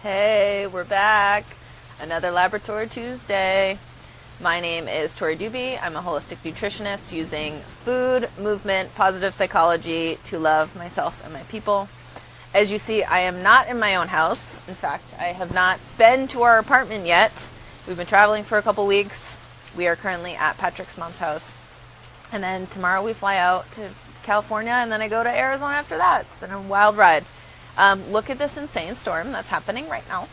Hey, we're back. Another Laboratory Tuesday. My name is Tory. I'm a holistic nutritionist using food, movement, positive psychology to love myself and my people. As you see, I am not in my own house. In fact, I have not been to our apartment yet. We've been traveling for a couple weeks. We are currently at Patrick's mom's house. And then tomorrow we fly out to California, and then I go to Arizona after that. It's been a wild ride. Look at this insane storm that's happening right now.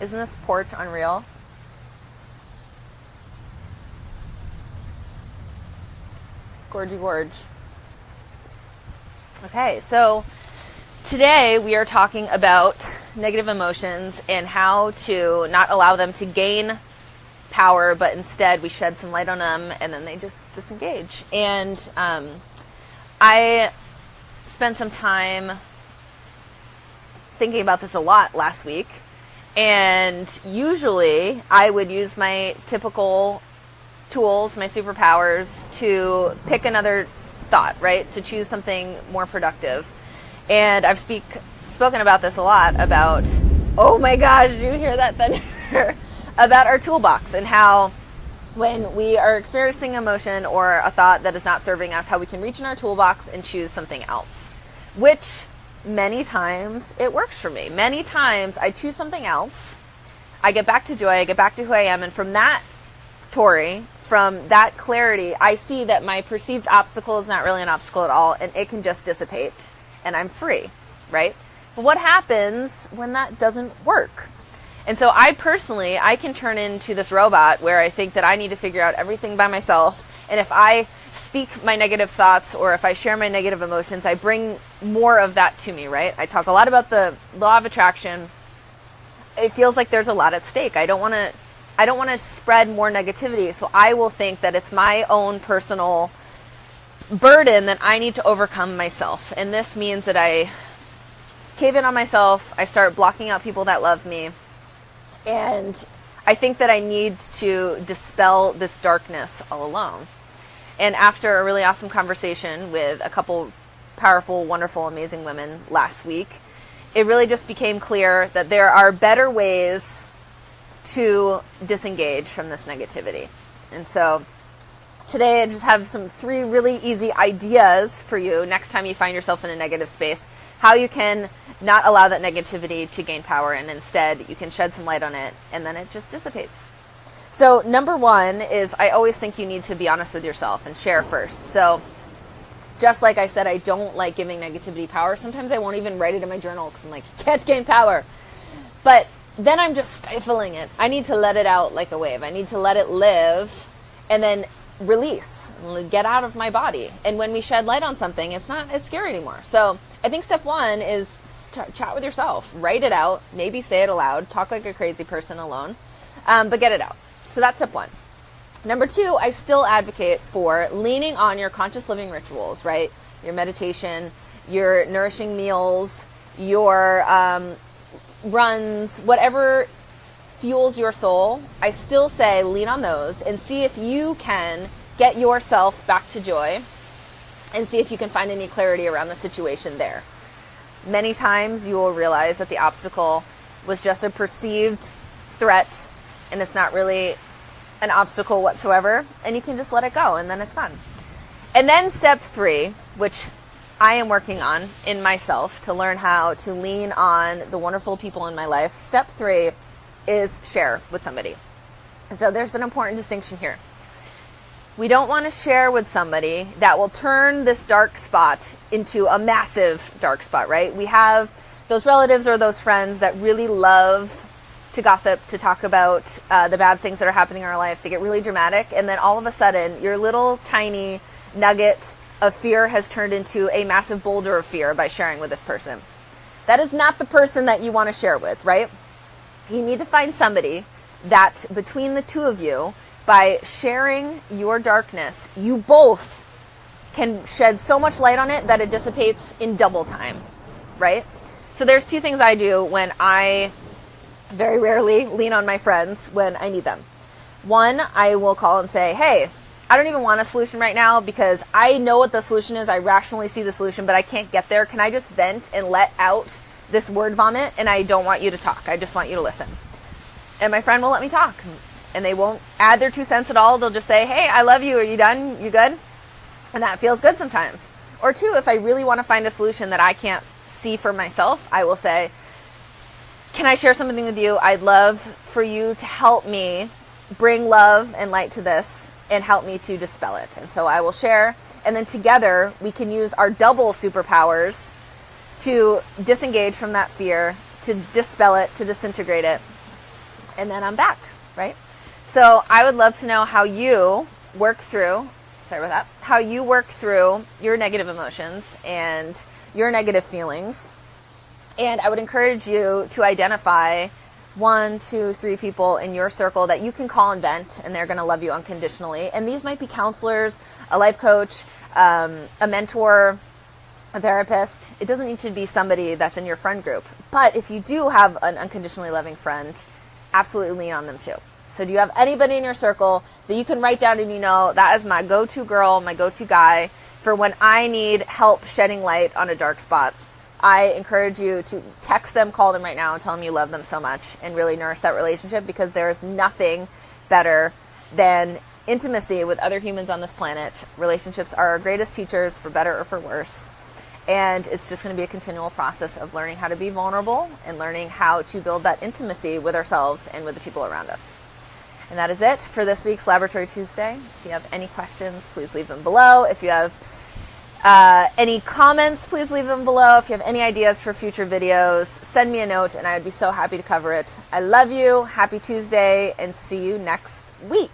Isn't this porch unreal? Gorgy gorge. Okay, so today we are talking about negative emotions and how to not allow them to gain power, but instead we shed some light on them and then they just disengage. And I spent some time thinking about this a lot last week, and usually I would use my typical tools, my superpowers, to pick another thought, right? To choose something more productive. And I've spoken about this a lot, about, oh my gosh, did you hear that thunder? About our toolbox, and how when we are experiencing emotion or a thought that is not serving us, how we can reach in our toolbox and choose something else, which many times it works for me. Many times I choose something else, I get back to joy, I get back to who I am, and from that, Tory, from that clarity, I see that my perceived obstacle is not really an obstacle at all, and it can just dissipate, and I'm free, right? But what happens when that doesn't work? And so I can turn into this robot where I think that I need to figure out everything by myself. And if I speak my negative thoughts or if I share my negative emotions, I bring more of that to me, right? I talk a lot about the law of attraction. It feels like there's a lot at stake. I don't want to spread more negativity. So I will think that it's my own personal burden that I need to overcome myself. And this means that I cave in on myself. I start blocking out people that love me. And I think that I need to dispel this darkness all alone. And after a really awesome conversation with a couple powerful, wonderful, amazing women last week, it really just became clear that there are better ways to disengage from this negativity. And so today I just have three really easy ideas for you next time you find yourself in a negative space, how you can not allow that negativity to gain power, and instead you can shed some light on it and then it just dissipates. So number one is, I always think you need to be honest with yourself and share first. So just like I said, I don't like giving negativity power. Sometimes I won't even write it in my journal because I'm like, you can't gain power. But then I'm just stifling it. I need to let it out like a wave. I need to let it live and then release, get out of my body. And when we shed light on something, it's not as scary anymore. So I think step one is chat with yourself, write it out, maybe say it aloud, talk like a crazy person alone, but get it out. So that's step one. Number two, I still advocate for leaning on your conscious living rituals, right? Your meditation, your nourishing meals, your runs, whatever fuels your soul. I still say lean on those and see if you can get yourself back to joy and see if you can find any clarity around the situation there. Many times you will realize that the obstacle was just a perceived threat and it's not really an obstacle whatsoever, and you can just let it go and then it's gone. And then step three, which I am working on in myself to learn how to lean on the wonderful people in my life. Step three is share with somebody. And so there's an important distinction here. We don't want to share with somebody that will turn this dark spot into a massive dark spot, right? We have those relatives or those friends that really love to gossip, to talk about the bad things that are happening in our life. They get really dramatic, and then all of a sudden, your little tiny nugget of fear has turned into a massive boulder of fear by sharing with this person. That is not the person that you want to share with, right? You need to find somebody that between the two of you, by sharing your darkness, you both can shed so much light on it that it dissipates in double time, right? So there's two things I do when I very rarely lean on my friends when I need them. One, I will call and say, hey, I don't even want a solution right now because I know what the solution is. I rationally see the solution, but I can't get there. Can I just vent and let out this word vomit? And I don't want you to talk. I just want you to listen. And my friend will let me talk. And they won't add their 2 cents at all. They'll just say, hey, I love you. Are you done? You good? And that feels good sometimes. Or 2, if I really want to find a solution that I can't see for myself, I will say, can I share something with you? I'd love for you to help me bring love and light to this and help me to dispel it. And so I will share, and then together we can use our double superpowers to disengage from that fear, to dispel it, to disintegrate it, and then I'm back, right? So I would love to know how you work through, how you work through your negative emotions and your negative feelings. And I would encourage you to identify 1, 2, 3 people in your circle that you can call and vent, and they're going to love you unconditionally. And these might be counselors, a life coach, a mentor, a therapist. It doesn't need to be somebody that's in your friend group. But if you do have an unconditionally loving friend, absolutely lean on them too. So do you have anybody in your circle that you can write down and you know, that is my go-to girl, my go-to guy for when I need help shedding light on a dark spot? I encourage you to text them, call them right now, and tell them you love them so much and really nourish that relationship, because there's nothing better than intimacy with other humans on this planet. Relationships are our greatest teachers, for better or for worse. And it's just going to be a continual process of learning how to be vulnerable and learning how to build that intimacy with ourselves and with the people around us. And that is it for this week's Laboratory Tuesday. If you have any questions, please leave them below. If you have any comments, please leave them below. If you have any ideas for future videos, send me a note and I would be so happy to cover it. I love you. Happy Tuesday, and see you next week.